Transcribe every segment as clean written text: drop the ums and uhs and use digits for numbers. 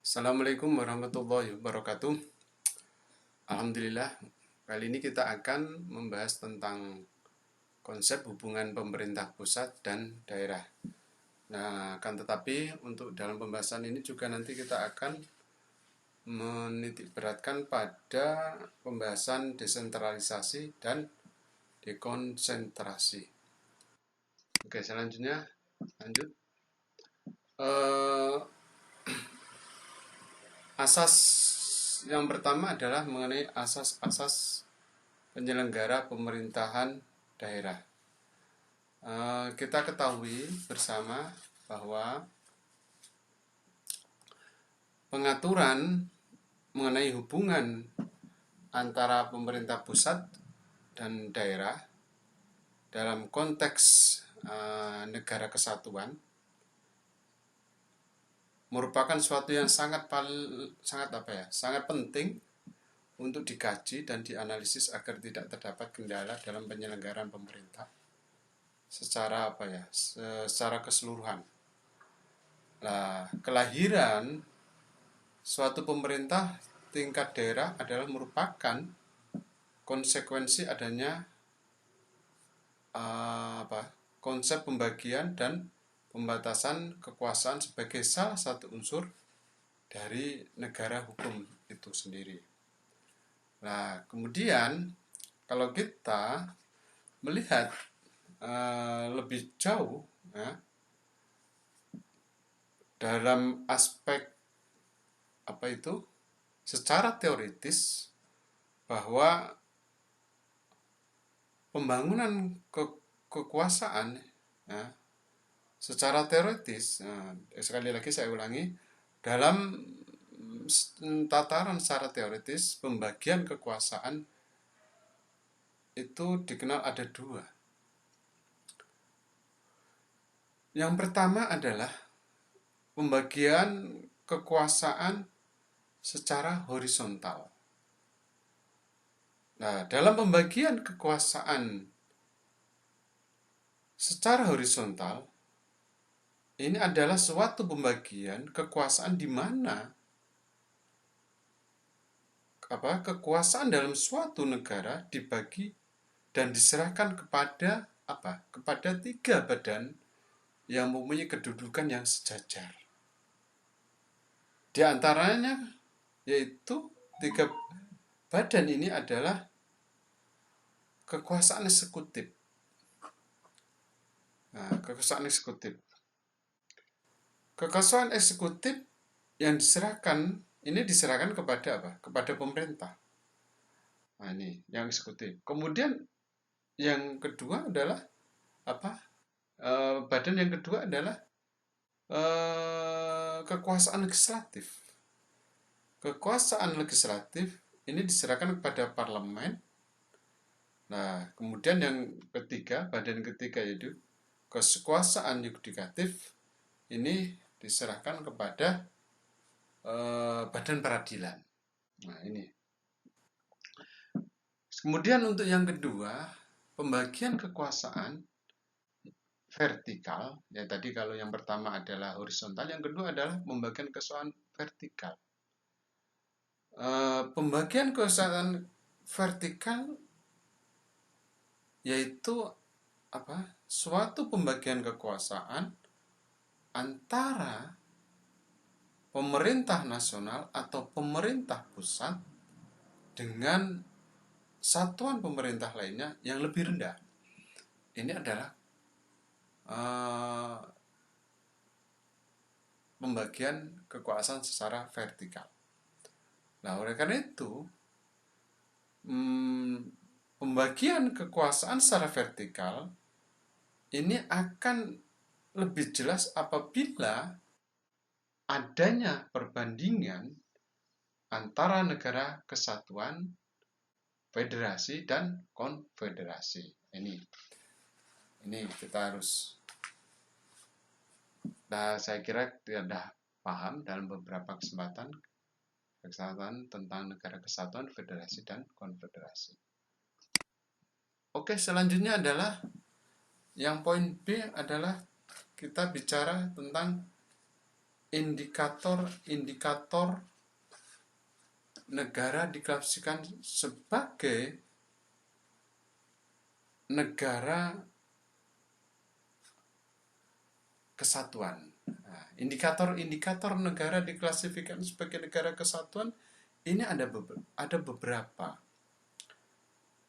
Assalamualaikum warahmatullahi wabarakatuh. Alhamdulillah, kali ini kita akan membahas tentang konsep hubungan pemerintah pusat dan daerah. Nah, akan tetapi untuk dalam pembahasan ini juga nanti kita akan menitik beratkan pada pembahasan desentralisasi dan dekonsentrasi. Oke, selanjutnya lanjut. Asas yang pertama adalah mengenai asas-asas penyelenggara pemerintahan daerah. Kita ketahui bersama bahwa pengaturan mengenai hubungan antara pemerintah pusat dan daerah dalam konteks negara kesatuan merupakan suatu yang sangat penting untuk dikaji dan dianalisis agar tidak terdapat kendala dalam penyelenggaraan pemerintah secara keseluruhan. Nah, kelahiran suatu pemerintah tingkat daerah adalah merupakan konsekuensi adanya konsep pembagian dan pembatasan kekuasaan sebagai salah satu unsur dari negara hukum itu sendiri. Nah, kemudian kalau kita melihat lebih jauh dalam aspek secara teoritis, bahwa pembangunan kekuasaan secara teoritis, sekali lagi saya ulangi, dalam tataran secara teoritis pembagian kekuasaan itu dikenal ada dua. Yang pertama adalah pembagian kekuasaan secara horizontal. Nah, dalam pembagian kekuasaan secara horizontal, ini adalah suatu pembagian kekuasaan di mana kekuasaan dalam suatu negara dibagi dan diserahkan kepada kepada tiga badan yang mempunyai kedudukan yang sejajar. Di antaranya yaitu tiga badan ini adalah kekuasaan eksekutif. Kekuasaan eksekutif. Kekuasaan eksekutif yang diserahkan kepada Kepada pemerintah. Nah, ini yang eksekutif. Kemudian yang kedua adalah badan yang kedua adalah kekuasaan legislatif. Kekuasaan legislatif ini diserahkan kepada parlemen. Nah, kemudian yang ketiga, badan ketiga yaitu kekuasaan yudikatif ini diserahkan kepada badan peradilan. Nah, ini. Kemudian untuk yang kedua, pembagian kekuasaan vertikal, ya tadi kalau yang pertama adalah horizontal, yang kedua adalah pembagian kekuasaan vertikal. Pembagian kekuasaan vertikal yaitu suatu pembagian kekuasaan antara pemerintah nasional atau pemerintah pusat dengan satuan pemerintah lainnya yang lebih rendah. Ini adalah pembagian kekuasaan secara vertikal. Nah, oleh karena itu, pembagian kekuasaan secara vertikal ini akan lebih jelas apabila adanya perbandingan antara negara kesatuan, federasi, dan konfederasi. Ini kita harus. Nah, saya kira sudah paham dalam beberapa kesempatan tentang negara kesatuan, federasi, dan konfederasi. Oke, selanjutnya adalah yang poin B adalah kita bicara tentang indikator negara diklasifikasikan sebagai negara kesatuan. Nah, indikator negara diklasifikasikan sebagai negara kesatuan ini ada beberapa.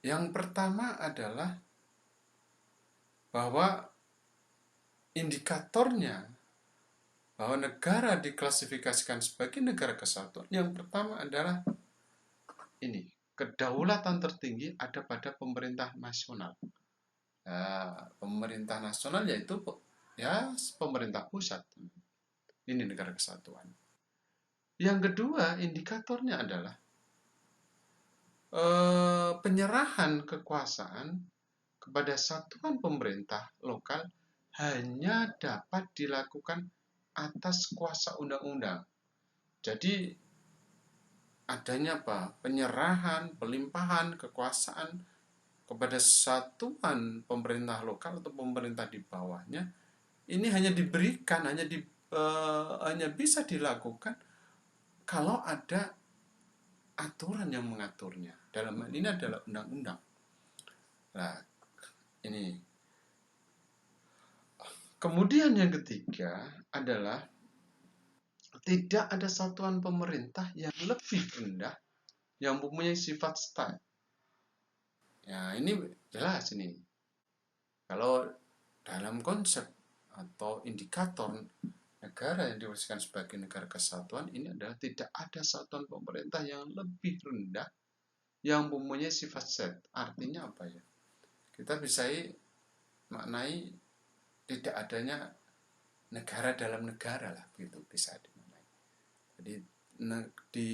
Yang pertama adalah bahwa indikatornya bahwa negara diklasifikasikan sebagai negara kesatuan, yang pertama adalah ini, kedaulatan tertinggi ada pada pemerintah nasional. Pemerintah nasional yaitu ya pemerintah pusat. Ini negara kesatuan. Yang kedua, indikatornya adalah penyerahan kekuasaan kepada satuan pemerintah lokal hanya dapat dilakukan atas kuasa undang-undang. Jadi adanya apa? Penyerahan, pelimpahan kekuasaan kepada satuan pemerintah lokal atau pemerintah di bawahnya ini hanya diberikan, hanya bisa dilakukan kalau ada aturan yang mengaturnya. Dalam hal ini adalah undang-undang. Nah, ini. Kemudian yang ketiga adalah tidak ada satuan pemerintah yang lebih rendah yang mempunyai sifat style. Ya, ini jelas ini. Kalau dalam konsep atau indikator negara yang diwariskan sebagai negara kesatuan ini adalah tidak ada satuan pemerintah yang lebih rendah yang mempunyai sifat set. Artinya apa ya? Kita bisa maknai tidak adanya negara dalam negara lah, begitu bisa dimaknai. Jadi di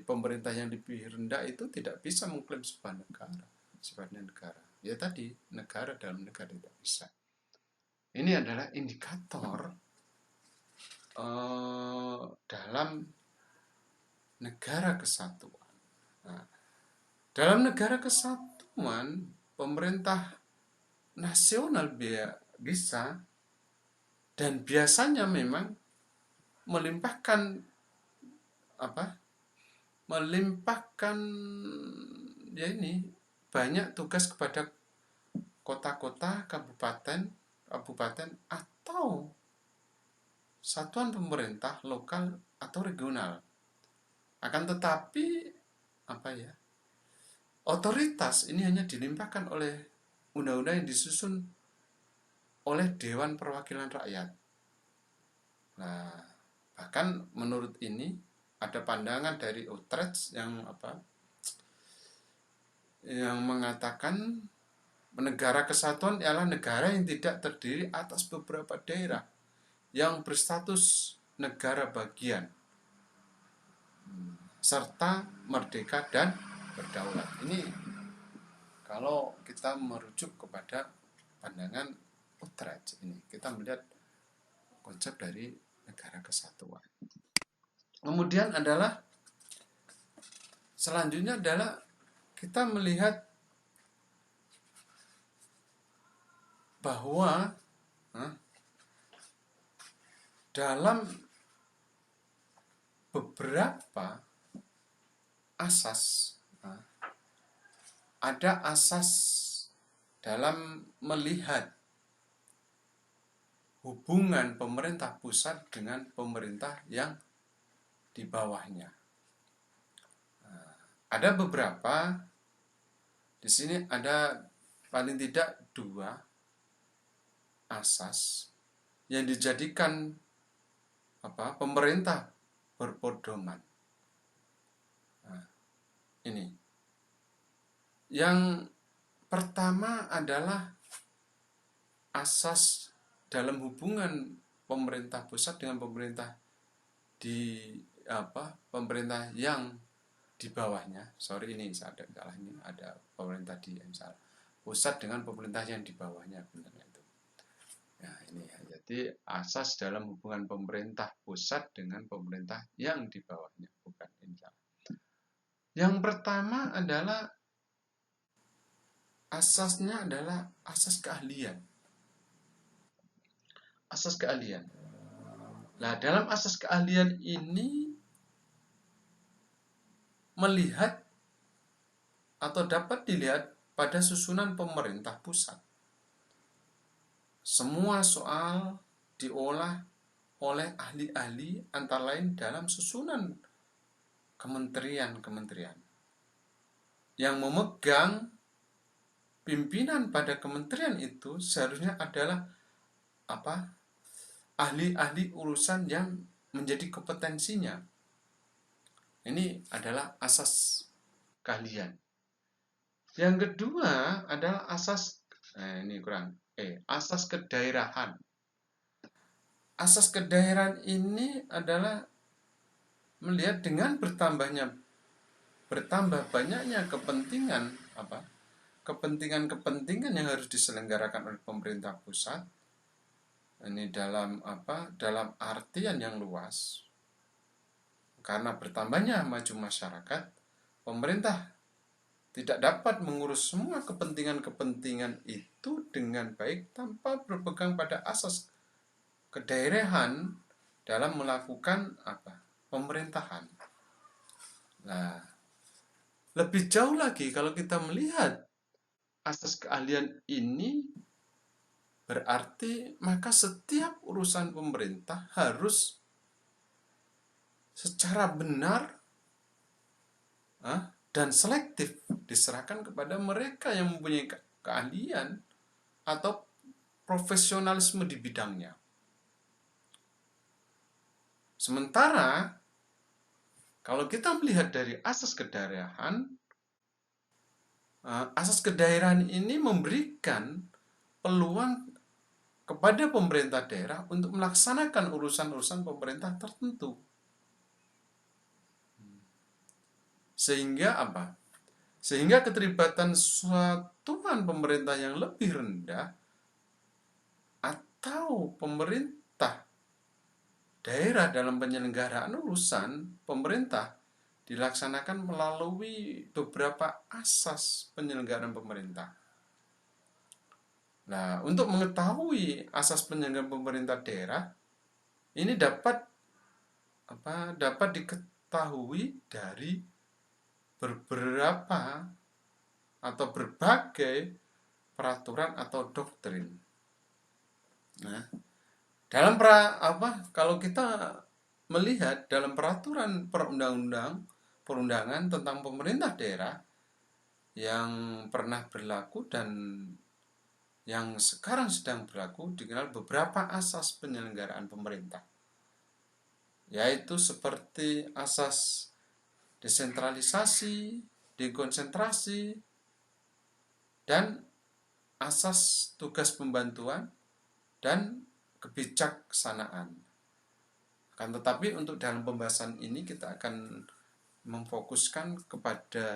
pemerintah yang lebih rendah itu tidak bisa mengklaim sebuah negara, sifatnya negara. Ya tadi negara dalam negara tidak bisa. Ini adalah indikator dalam negara kesatuan. Nah, dalam negara kesatuan, pemerintah nasional bisa dan biasanya memang melimpahkan ya ini banyak tugas kepada kota-kota, kabupaten atau satuan pemerintah lokal atau regional. Akan tetapi otoritas ini hanya dilimpahkan oleh undang-undang yang disusun oleh Dewan Perwakilan Rakyat. Nah, bahkan menurut ini ada pandangan dari Utrecht yang mengatakan negara kesatuan ialah negara yang tidak terdiri atas beberapa daerah yang berstatus negara bagian serta merdeka dan berdaulat. Ini kalau kita merujuk kepada pandangan Utrecht ini, kita melihat konsep dari negara kesatuan. Kemudian selanjutnya adalah kita melihat bahwa dalam beberapa asas ada asas dalam melihat hubungan pemerintah pusat dengan pemerintah yang di bawahnya. Ada beberapa, di sini ada paling tidak 2 asas yang dijadikan pemerintah berpedoman. Nah, ini. Yang pertama adalah asas dalam hubungan pemerintah pusat dengan pemerintah pemerintah yang di bawahnya. Sorry, ini ada salah, ini ada pemerintah pusat dengan pemerintah yang di bawahnya, benar itu. Nah, ini ya. Jadi asas dalam hubungan pemerintah pusat dengan pemerintah yang di bawahnya, bukan insya. Yang pertama adalah asasnya adalah asas keahlian. Asas keahlian. Nah, dalam asas keahlian ini melihat atau dapat dilihat pada susunan pemerintah pusat. Semua soal diolah oleh ahli-ahli antara lain dalam susunan kementerian-kementerian. Yang memegang pimpinan pada kementerian itu seharusnya adalah ahli-ahli urusan yang menjadi kompetensinya. Ini adalah asas keahlian. Yang kedua adalah asas asas kedaerahan. Asas kedaerahan ini adalah melihat dengan bertambah banyaknya kepentingan yang harus diselenggarakan oleh pemerintah pusat. Ini dalam artian yang luas. Karena bertambahnya maju masyarakat, pemerintah tidak dapat mengurus semua kepentingan-kepentingan itu dengan baik tanpa berpegang pada asas kedaerahan dalam melakukan pemerintahan. Nah, lebih jauh lagi kalau kita melihat asas keahlian ini, berarti maka setiap urusan pemerintah harus secara benar dan selektif diserahkan kepada mereka yang mempunyai keahlian atau profesionalisme di bidangnya. Sementara kalau kita melihat dari asas kedaerahan ini memberikan peluang kepada pemerintah daerah untuk melaksanakan urusan-urusan pemerintah tertentu. Sehingga keterlibatan satuan pemerintah yang lebih rendah atau pemerintah daerah dalam penyelenggaraan urusan pemerintah dilaksanakan melalui beberapa asas penyelenggaraan pemerintah. Nah, untuk mengetahui asas penyelenggaraan pemerintah daerah ini dapat diketahui dari beberapa atau berbagai peraturan atau doktrin. Nah, kalau kita melihat dalam peraturan perundangan tentang pemerintah daerah yang pernah berlaku dan yang sekarang sedang berlaku, dikenal beberapa asas penyelenggaraan pemerintah, yaitu seperti asas desentralisasi, dekonsentrasi, dan asas tugas pembantuan dan kebijaksanaan. Akan tetapi untuk dalam pembahasan ini kita akan memfokuskan kepada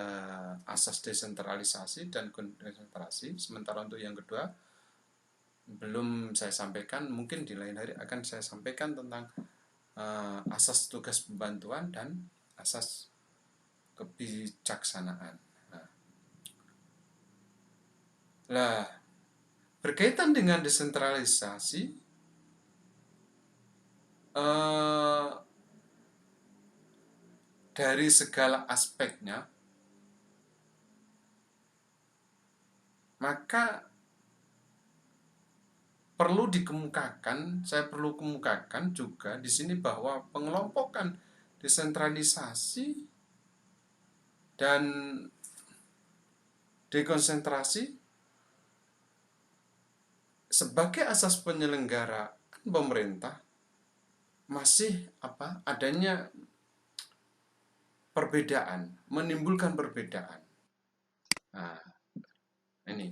asas desentralisasi dan konsentrasi. Sementara untuk yang kedua belum saya sampaikan, mungkin di lain hari akan saya sampaikan tentang asas tugas pembantuan dan asas kebijaksanaan. Nah, berkaitan dengan desentralisasi, dari segala aspeknya, maka saya perlu kemukakan juga di sini bahwa pengelompokan desentralisasi dan dekonsentrasi sebagai asas penyelenggaraan pemerintah masih adanya perbedaan, menimbulkan perbedaan. Nah, ini.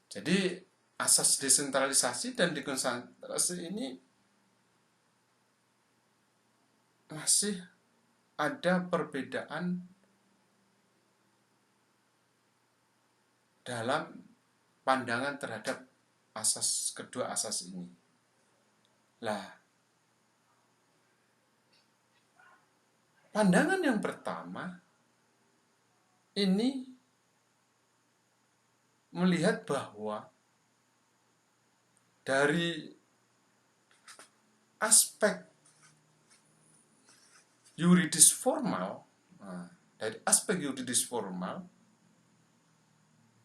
Jadi asas desentralisasi dan dekonsentrasi ini masih ada perbedaan dalam pandangan terhadap kedua asas ini. Lah, pandangan yang pertama ini melihat bahwa dari aspek yuridis formal, dari aspek yuridis formal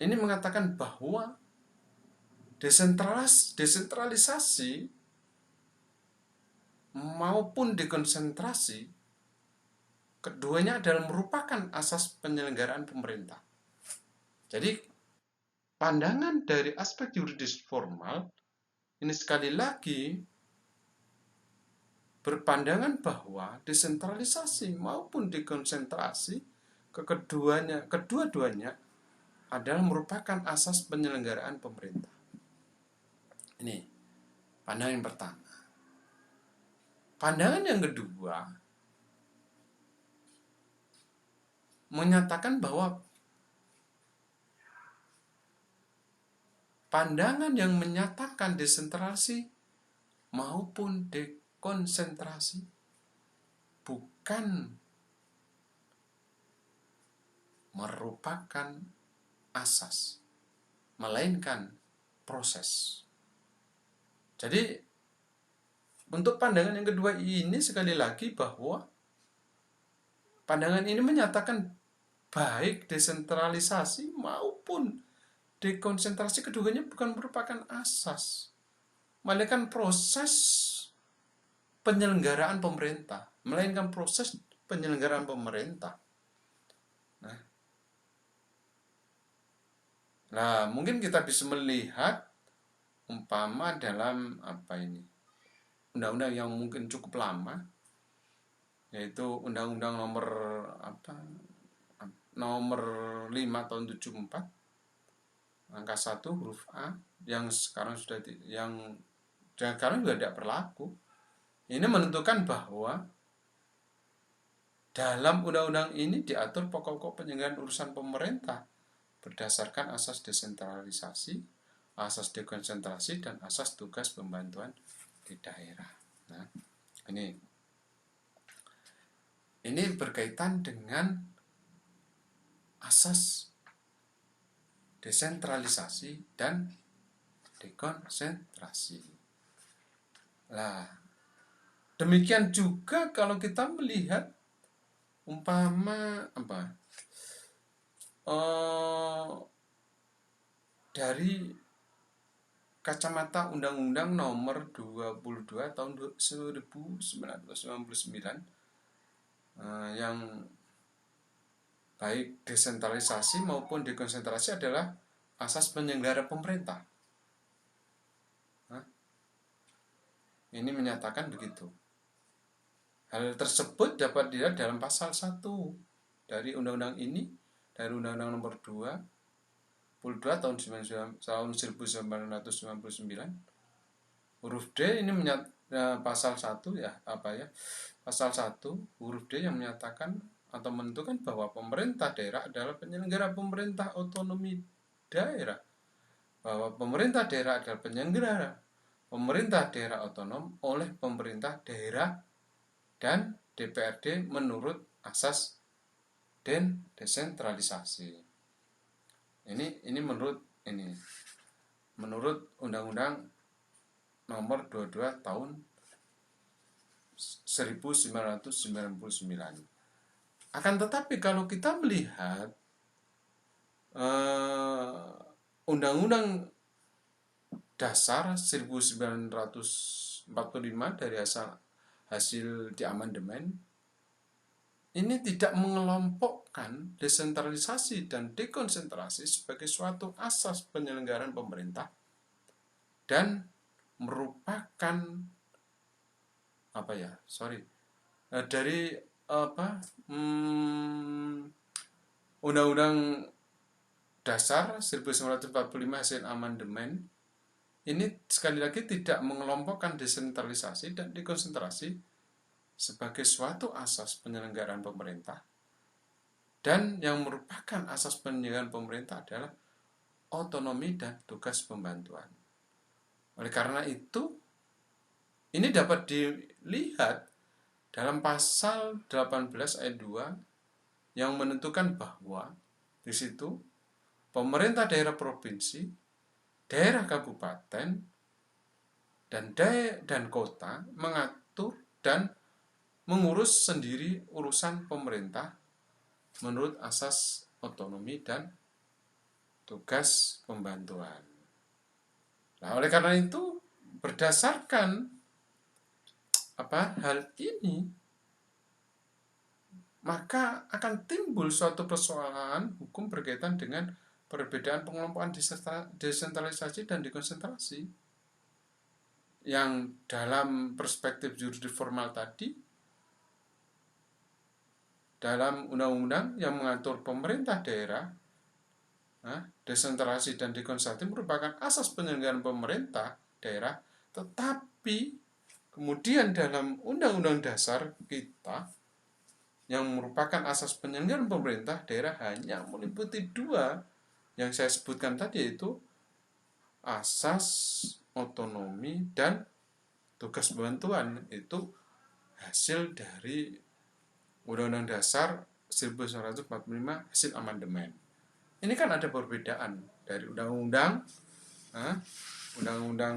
ini mengatakan bahwa desentralisasi maupun dekonsentrasi keduanya adalah merupakan asas penyelenggaraan pemerintah. Jadi pandangan dari aspek yuridis formal ini sekali lagi berpandangan bahwa desentralisasi maupun dekonsentrasi kedua-duanya adalah merupakan asas penyelenggaraan pemerintah. Ini pandangan yang pertama. Pandangan yang kedua menyatakan bahwa pandangan yang menyatakan desentralisasi maupun dekonsentrasi bukan merupakan asas, melainkan proses. Jadi untuk pandangan yang kedua ini sekali lagi bahwa pandangan ini menyatakan baik desentralisasi maupun dekonsentrasi keduanya bukan merupakan asas, melainkan proses penyelenggaraan pemerintah, Nah, mungkin kita bisa melihat umpama dalam undang-undang yang mungkin cukup lama, yaitu Undang-Undang nomor 5 tahun 74 angka 1 huruf A yang sekarang juga tidak berlaku. Ini menentukan bahwa dalam undang-undang ini diatur pokok-pokok penyelenggaraan urusan pemerintah berdasarkan asas desentralisasi, asas dekonsentrasi, dan asas tugas pembantuan di daerah. Nah, ini berkaitan dengan asas desentralisasi dan dekonsentrasi. Nah, demikian juga kalau kita melihat umpama dari kacamata Undang-Undang nomor 22 tahun 1999 yang baik desentralisasi maupun dekonsentrasi adalah asas penyelenggara pemerintah. Ini menyatakan begitu. Hal tersebut dapat dilihat dalam pasal 1 dari undang-undang ini, dari Undang-Undang nomor 22 tahun 1999. Huruf D ini pasal 1 pasal 1 huruf D yang menyatakan atau menentukan bahwa pemerintah daerah adalah penyelenggara pemerintah otonomi daerah, bahwa pemerintah daerah adalah penyelenggara pemerintah daerah otonom oleh pemerintah daerah dan DPRD menurut asas desentralisasi. Ini menurut Undang-Undang nomor 22 tahun 1999. Akan tetapi kalau kita melihat Undang-Undang Dasar 1945 dari hasil diamandemen ini tidak mengelompokkan desentralisasi dan dekonsentrasi sebagai suatu asas penyelenggaraan pemerintah dan merupakan dari Undang-Undang Dasar 1945 hasil amandemen ini sekali lagi tidak mengelompokkan desentralisasi dan dekonsentrasi sebagai suatu asas penyelenggaraan pemerintah, dan yang merupakan asas penyelenggaraan pemerintah adalah otonomi dan tugas pembantuan. Oleh karena itu, ini dapat dilihat dalam pasal 18 ayat 2 yang menentukan bahwa di situ pemerintah daerah provinsi, daerah kabupaten, dan kota mengatur dan mengurus sendiri urusan pemerintah menurut asas otonomi dan tugas pembantuan. Nah, oleh karena itu berdasarkan hal ini, maka akan timbul suatu persoalan hukum berkaitan dengan perbedaan pengelompokan desentralisasi dan dekonsentrasi yang dalam perspektif juridis formal tadi, dalam undang-undang yang mengatur pemerintah daerah, desentralisasi dan dekonsentrasi merupakan asas penyelenggaraan pemerintah daerah, tetapi kemudian dalam undang-undang dasar kita yang merupakan asas penyelenggaraan pemerintah daerah hanya meliputi dua yang saya sebutkan tadi, yaitu asas otonomi dan tugas bantuan. Itu hasil dari Undang-Undang Dasar 1945 hasil amandemen. Ini kan ada perbedaan dari undang-undang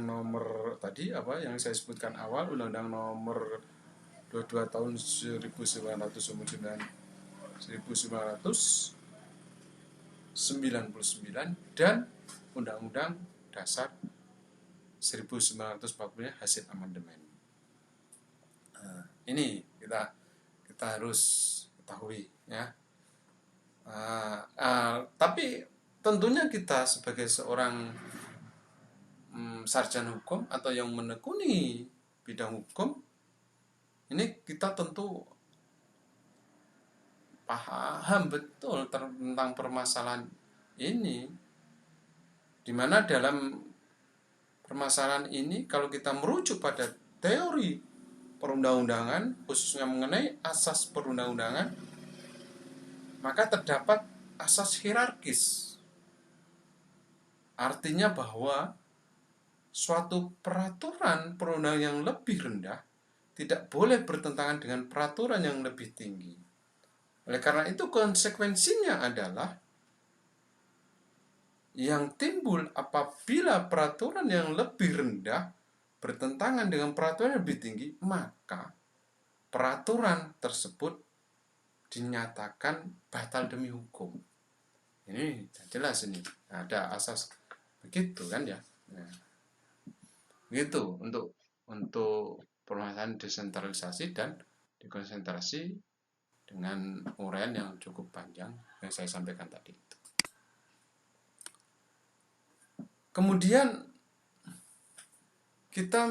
nomor tadi yang saya sebutkan awal, Undang-Undang nomor 22 tahun 1999 dan Undang-Undang Dasar 1945 hasil amandemen. Ini kita harus ketahui, ya. Tapi tentunya kita sebagai seorang sarjana hukum atau yang menekuni bidang hukum, ini kita tentu paham betul tentang permasalahan ini, dimana dalam permasalahan ini kalau kita merujuk pada teori perundang-undangan, khususnya mengenai asas perundang-undangan, maka terdapat asas hierarkis. Artinya bahwa suatu peraturan perundang yang lebih rendah tidak boleh bertentangan dengan peraturan yang lebih tinggi. Oleh karena itu konsekuensinya adalah yang timbul apabila peraturan yang lebih rendah bertentangan dengan peraturan yang lebih tinggi, maka peraturan tersebut dinyatakan batal demi hukum. Ini jelas, ini ada asas begitu kan, ya. Nah, begitu untuk permasalahan desentralisasi dan dekonsentrasi dengan uraian yang cukup panjang yang saya sampaikan tadi. Kemudian kita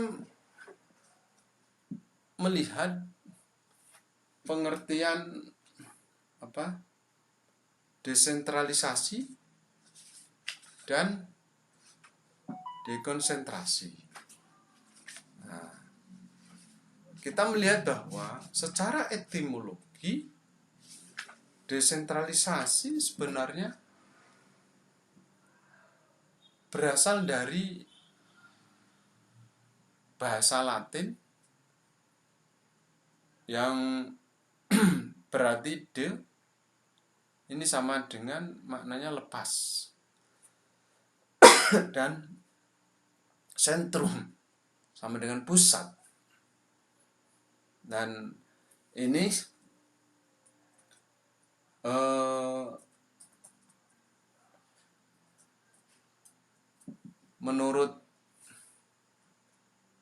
melihat pengertian desentralisasi dan dekonsentrasi. Nah, kita melihat bahwa secara etimologi desentralisasi sebenarnya berasal dari bahasa Latin yang berarti ini sama dengan maknanya lepas dan sentrum sama dengan pusat. Dan ini menurut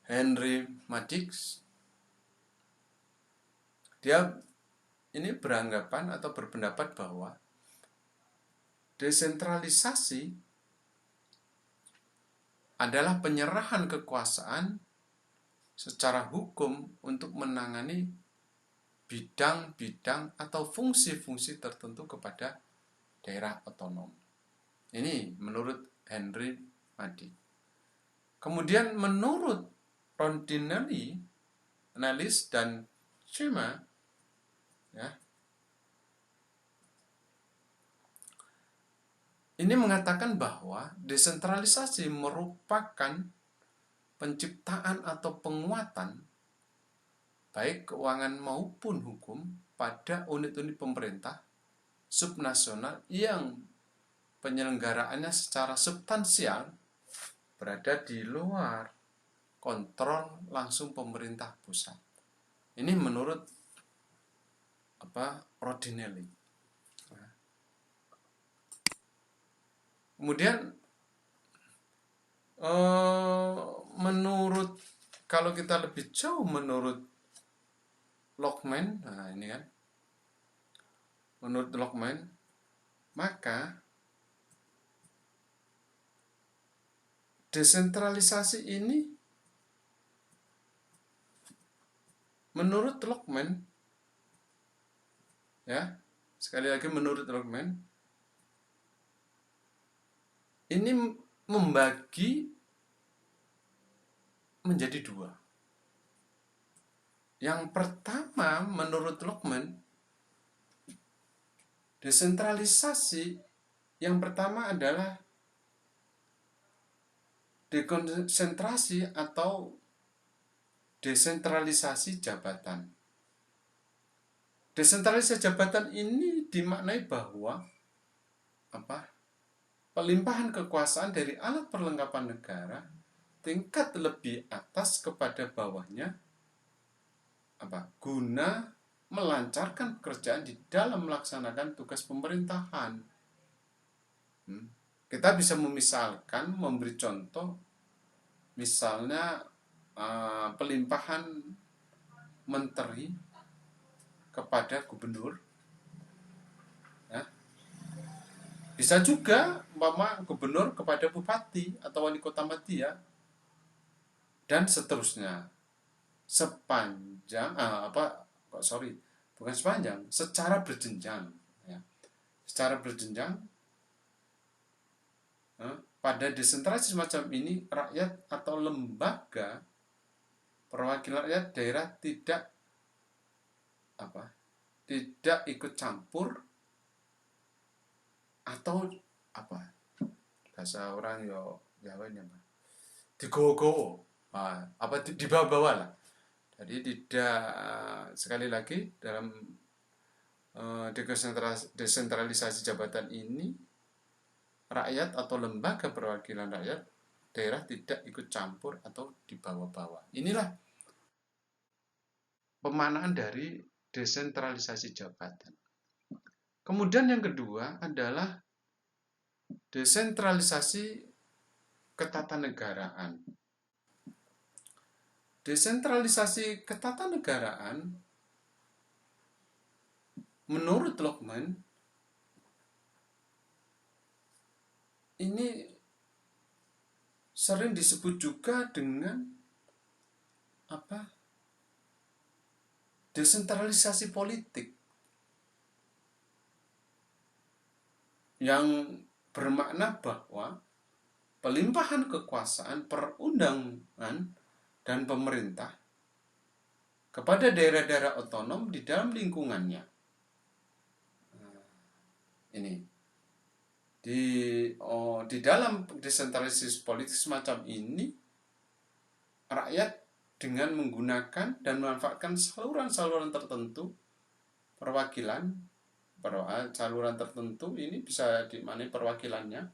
Henry Madix, dia ini beranggapan atau berpendapat bahwa desentralisasi adalah penyerahan kekuasaan secara hukum untuk menangani bidang-bidang atau fungsi-fungsi tertentu kepada daerah otonom. Ini menurut Henry Madix. Kemudian menurut Rondinelli, Analis dan Schema, ya, ini mengatakan bahwa desentralisasi merupakan penciptaan atau penguatan baik keuangan maupun hukum pada unit-unit pemerintah subnasional yang penyelenggaraannya secara substansial berada di luar kontrol langsung pemerintah pusat. Ini menurut Rodinelli. Kemudian menurut, kalau kita lebih jauh menurut Lockman, nah ini kan, menurut Lockman, maka desentralisasi ini menurut Lockman, ya, sekali lagi menurut Lockman, ini membagi menjadi dua. Yang pertama, menurut Lockman, desentralisasi yang pertama adalah dekonsentrasi atau desentralisasi jabatan. Desentralisasi jabatan ini dimaknai bahwa pelimpahan kekuasaan dari alat perlengkapan negara tingkat lebih atas kepada bawahnya guna melancarkan pekerjaan di dalam melaksanakan tugas pemerintahan. Kita bisa memisalkan, memberi contoh, misalnya pelimpahan menteri kepada gubernur. Bisa juga gubernur kepada bupati atau wali kota Madya, dan seterusnya. Secara berjenjang, ya. Secara berjenjang, pada desentralisasi semacam ini, rakyat atau lembaga perwakilan rakyat daerah tidak ikut campur, atau bahasa orang Jawa ini digowo, dibawa-bawa lah. Jadi tidak, sekali lagi, dalam desentralisasi jabatan ini, rakyat atau lembaga perwakilan rakyat daerah tidak ikut campur atau dibawa-bawa. Inilah pemaknaan dari desentralisasi jabatan. Kemudian yang kedua adalah desentralisasi ketatanegaraan. Desentralisasi ketatanegaraan menurut Lockman ini sering disebut juga dengan desentralisasi politik, yang bermakna bahwa pelimpahan kekuasaan perundangan dan pemerintah kepada daerah-daerah otonom di dalam lingkungannya. Ini di dalam desentralisasi politik semacam ini, rakyat dengan menggunakan dan memanfaatkan saluran-saluran tertentu perwakilan, saluran tertentu ini bisa dimaknai perwakilannya,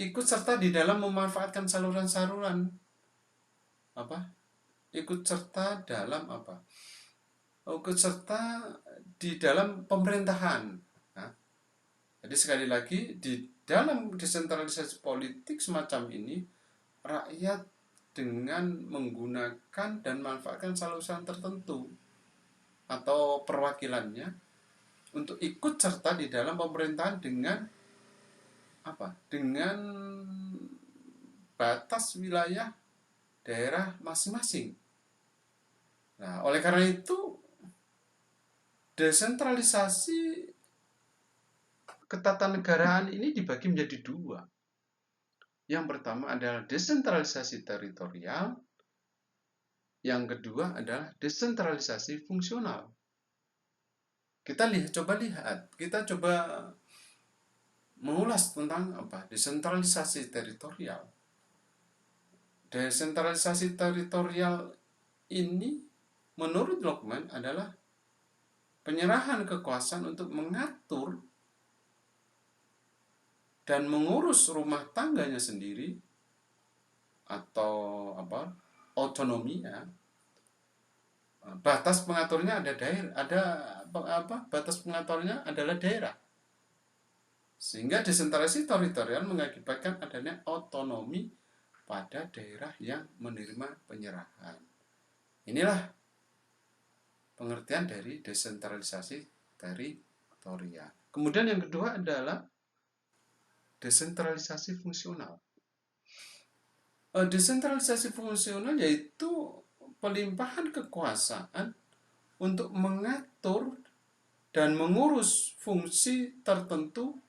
ikut serta di dalam memanfaatkan saluran-saluran ikut serta di dalam pemerintahan. Jadi sekali lagi, di dalam desentralisasi politik semacam ini, rakyat dengan menggunakan dan memanfaatkan saluran tertentu atau perwakilannya untuk ikut serta di dalam pemerintahan dengan dengan batas wilayah daerah masing-masing. Nah, oleh karena itu, desentralisasi ketatanegaraan ini dibagi menjadi dua. Yang pertama adalah desentralisasi teritorial, yang kedua adalah desentralisasi fungsional. Kita coba mengulas tentang desentralisasi teritorial. Desentralisasi teritorial ini menurut Lockman adalah penyerahan kekuasaan untuk mengatur dan mengurus rumah tangganya sendiri, atau otonomi, ya, batas pengaturnya ada daerah, batas pengaturnya adalah daerah. Sehingga desentralisasi teritorial mengakibatkan adanya otonomi pada daerah yang menerima penyerahan. Inilah pengertian dari desentralisasi teritorial. Kemudian yang kedua adalah desentralisasi fungsional. Desentralisasi fungsional yaitu pelimpahan kekuasaan untuk mengatur dan mengurus fungsi tertentu.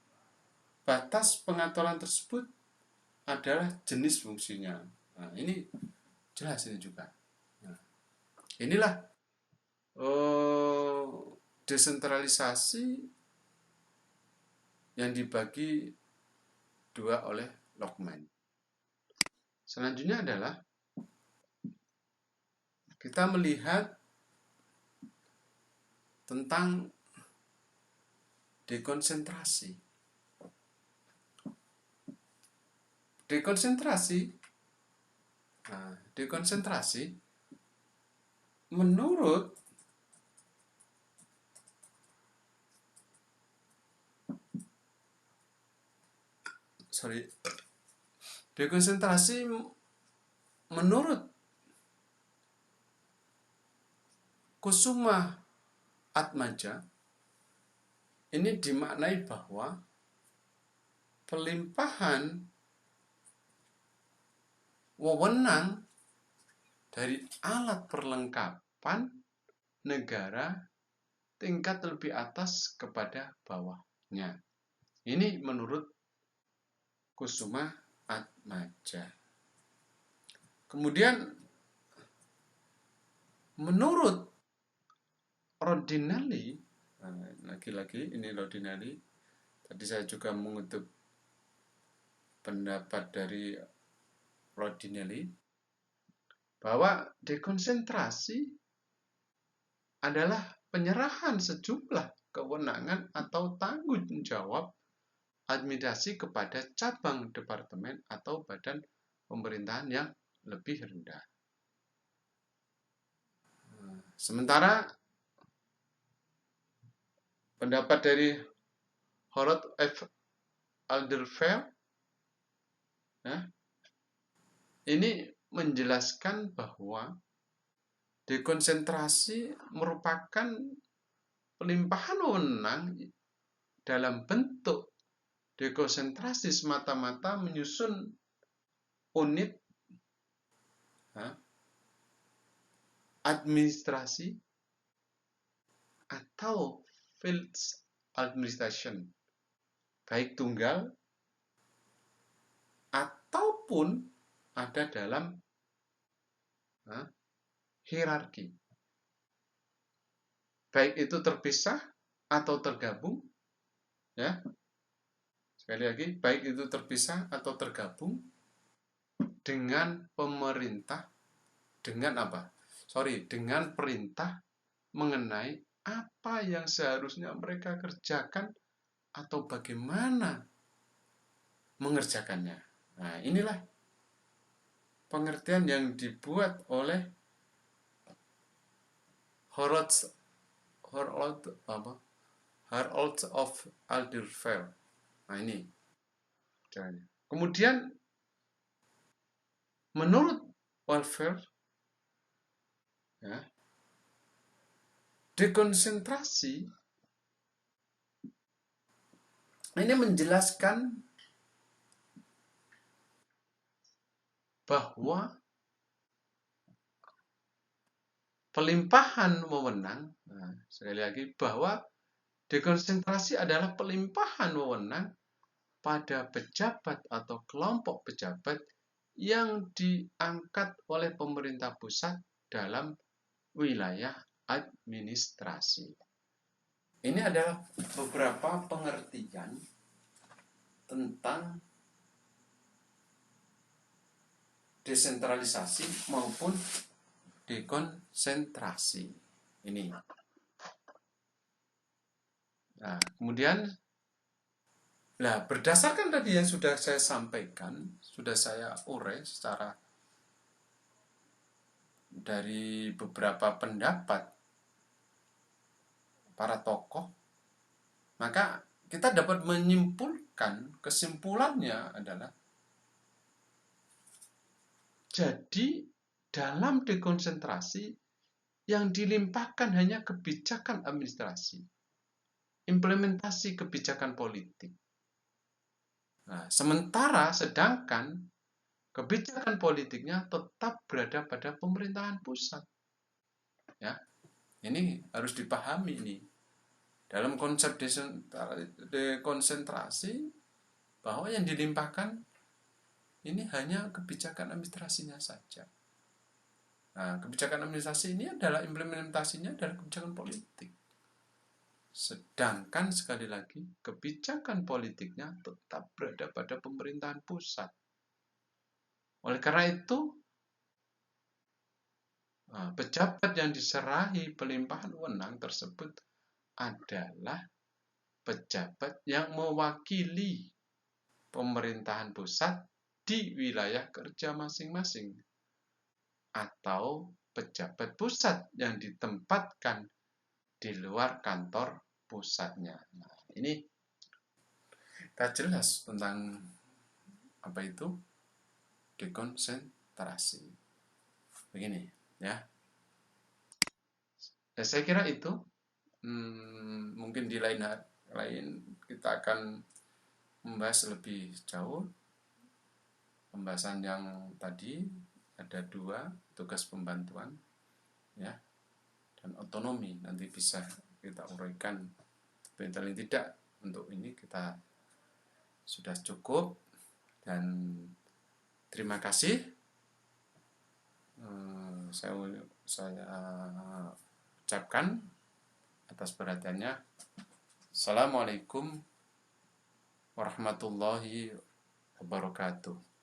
Batas pengaturan tersebut adalah jenis fungsinya. Nah, ini jelas ini juga. Nah, inilah desentralisasi yang dibagi dua oleh Luckman. Selanjutnya adalah kita melihat tentang dekonsentrasi. Dekonsentrasi menurut Kusuma Atmaja ini dimaknai bahwa pelimpahan wewenang dari alat perlengkapan negara tingkat lebih atas kepada bawahnya. Ini menurut Kusuma Atmaja. Kemudian menurut Rodinelli, lagi-lagi ini Rodinelli, tadi saya juga mengutip pendapat dari Rodinelli bahwa dekonsentrasi adalah penyerahan sejumlah kewenangan atau tanggung jawab administrasi kepada cabang departemen atau badan pemerintahan yang lebih rendah. Sementara pendapat dari Harold F. Alderfer ini menjelaskan bahwa dekonsentrasi merupakan pelimpahan wewenang dalam bentuk dekonsentrasi semata-mata menyusun unit administrasi atau field administration, baik tunggal ataupun ada dalam hierarki, baik itu terpisah atau tergabung, ya. Sekali lagi, baik itu terpisah atau tergabung dengan pemerintah, dengan perintah mengenai apa yang seharusnya mereka kerjakan atau bagaimana mengerjakannya. Nah, inilah pengertian yang dibuat oleh Harold of Alderfer. Nah, ini. Kemudian menurut Welfare, dekonsentrasi ini menjelaskan bahwa pelimpahan wewenang, sekali lagi, bahwa dekonsentrasi adalah pelimpahan wewenang pada pejabat atau kelompok pejabat yang diangkat oleh pemerintah pusat dalam wilayah administrasi. Ini adalah beberapa pengertian tentang desentralisasi maupun dekonsentrasi ini. Nah, kemudian berdasarkan tadi yang sudah saya sampaikan, sudah saya urai secara dari beberapa pendapat para tokoh, maka kita dapat menyimpulkan, kesimpulannya adalah jadi dalam dekonsentrasi yang dilimpahkan hanya kebijakan administrasi, implementasi kebijakan politik. Nah, sedangkan kebijakan politiknya tetap berada pada pemerintahan pusat. Ya, ini harus dipahami ini. Dalam konsep dekonsentrasi, bahwa yang dilimpahkan ini hanya kebijakan administrasinya saja. Nah, kebijakan administrasi ini adalah implementasinya adalah kebijakan politik. Sedangkan sekali lagi, kebijakan politiknya tetap berada pada pemerintahan pusat. Oleh karena itu, pejabat yang diserahi pelimpahan wewenang tersebut adalah pejabat yang mewakili pemerintahan pusat di wilayah kerja masing-masing, atau pejabat pusat yang ditempatkan di luar kantor pusatnya. Nah, ini kita jelas tentang apa itu dekonsentrasi. Begini ya. Saya kira itu mungkin di lain kita akan membahas lebih jauh. Pembahasan yang tadi ada 2, tugas pembantuan ya, dan otonomi, nanti bisa kita uraikan. Paling tidak untuk ini kita sudah cukup, dan terima kasih. Saya ucapkan atas perhatiannya. Assalamualaikum warahmatullahi wabarakatuh.